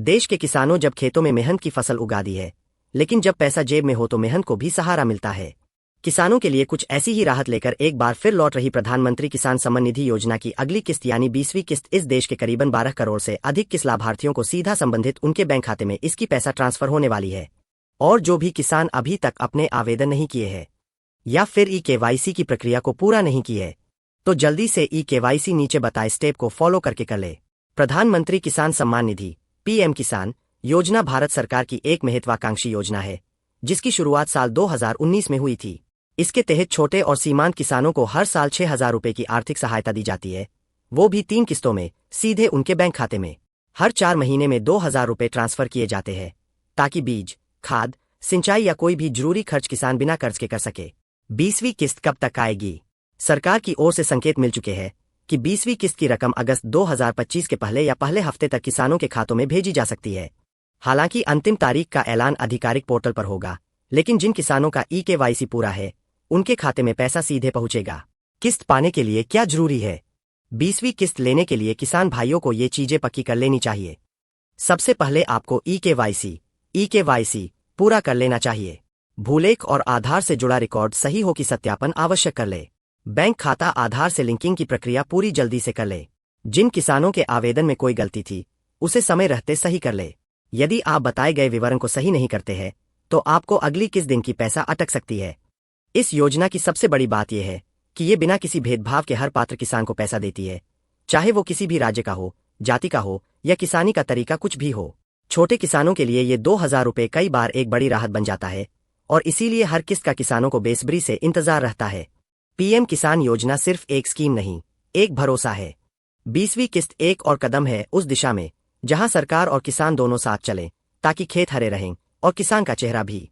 देश के किसानों जब खेतों में मेहनत की फसल उगा दी है, लेकिन जब पैसा जेब में हो तो मेहनत को भी सहारा मिलता है। किसानों के लिए कुछ ऐसी ही राहत लेकर एक बार फिर लौट रही प्रधानमंत्री किसान सम्मान निधि योजना की अगली किस्त यानी 20वीं किस्त। इस देश के करीबन 12 करोड़ से अधिक किस लाभार्थियों को सीधा संबंधित उनके बैंक खाते में इसकी पैसा ट्रांसफर होने वाली है। और जो भी किसान अभी तक अपने आवेदन नहीं किए हैं या फिर ई-केवाईसी की प्रक्रिया को पूरा नहीं की है, तो जल्दी से ई-केवाईसी नीचे बताए स्टेप को फॉलो करके कर ले। प्रधानमंत्री किसान सम्मान निधि पीएम किसान योजना भारत सरकार की एक महत्वाकांक्षी योजना है, जिसकी शुरुआत साल 2019 में हुई थी। इसके तहत छोटे और सीमांत किसानों को हर साल 6,000 रुपए की आर्थिक सहायता दी जाती है, वो भी 3 किस्तों में सीधे उनके बैंक खाते में। हर 4 महीने में 2,000 रुपए ट्रांसफर किए जाते हैं, ताकि बीज, खाद, सिंचाई या कोई भी जरूरी खर्च किसान बिना कर्ज के कर सके। 20वीं किस्त कब तक आएगी? सरकार की ओर से संकेत मिल चुके हैं कि 20वीं किस्त की रकम अगस्त 2025 के पहले या पहले हफ्ते तक किसानों के खातों में भेजी जा सकती है। हालांकि अंतिम तारीख का ऐलान आधिकारिक पोर्टल पर होगा, लेकिन जिन किसानों का ई-केवाईसी पूरा है, उनके खाते में पैसा सीधे पहुंचेगा। किस्त पाने के लिए क्या जरूरी है? 20वीं किस्त लेने के लिए किसान भाइयों को ये चीजें पक्की कर लेनी चाहिए। सबसे पहले आपको ई-केवाईसी पूरा कर लेना चाहिए। भूलेख और आधार से जुड़ा रिकॉर्ड सही हो कि सत्यापन आवश्यक कर ले। बैंक खाता आधार से लिंकिंग की प्रक्रिया पूरी जल्दी से कर ले। जिन किसानों के आवेदन में कोई गलती थी, उसे समय रहते सही कर ले। यदि आप बताए गए विवरण को सही नहीं करते हैं, तो आपको अगली किस दिन की पैसा अटक सकती है। इस योजना की सबसे बड़ी बात यह है कि ये बिना किसी भेदभाव के हर पात्र किसान को पैसा देती है, चाहे वो किसी भी राज्य का हो, जाति का हो या किसानी का तरीका कुछ भी हो। छोटे किसानों के लिए ये 2,000 रुपए कई बार एक बड़ी राहत बन जाता है, और इसीलिए हर किस्त का किसानों को बेसब्री से इंतजार रहता है। पीएम किसान योजना सिर्फ एक स्कीम नहीं, एक भरोसा है। 20वीं किस्त एक और कदम है उस दिशा में जहां सरकार और किसान दोनों साथ चलें, ताकि खेत हरे रहें और किसान का चेहरा भी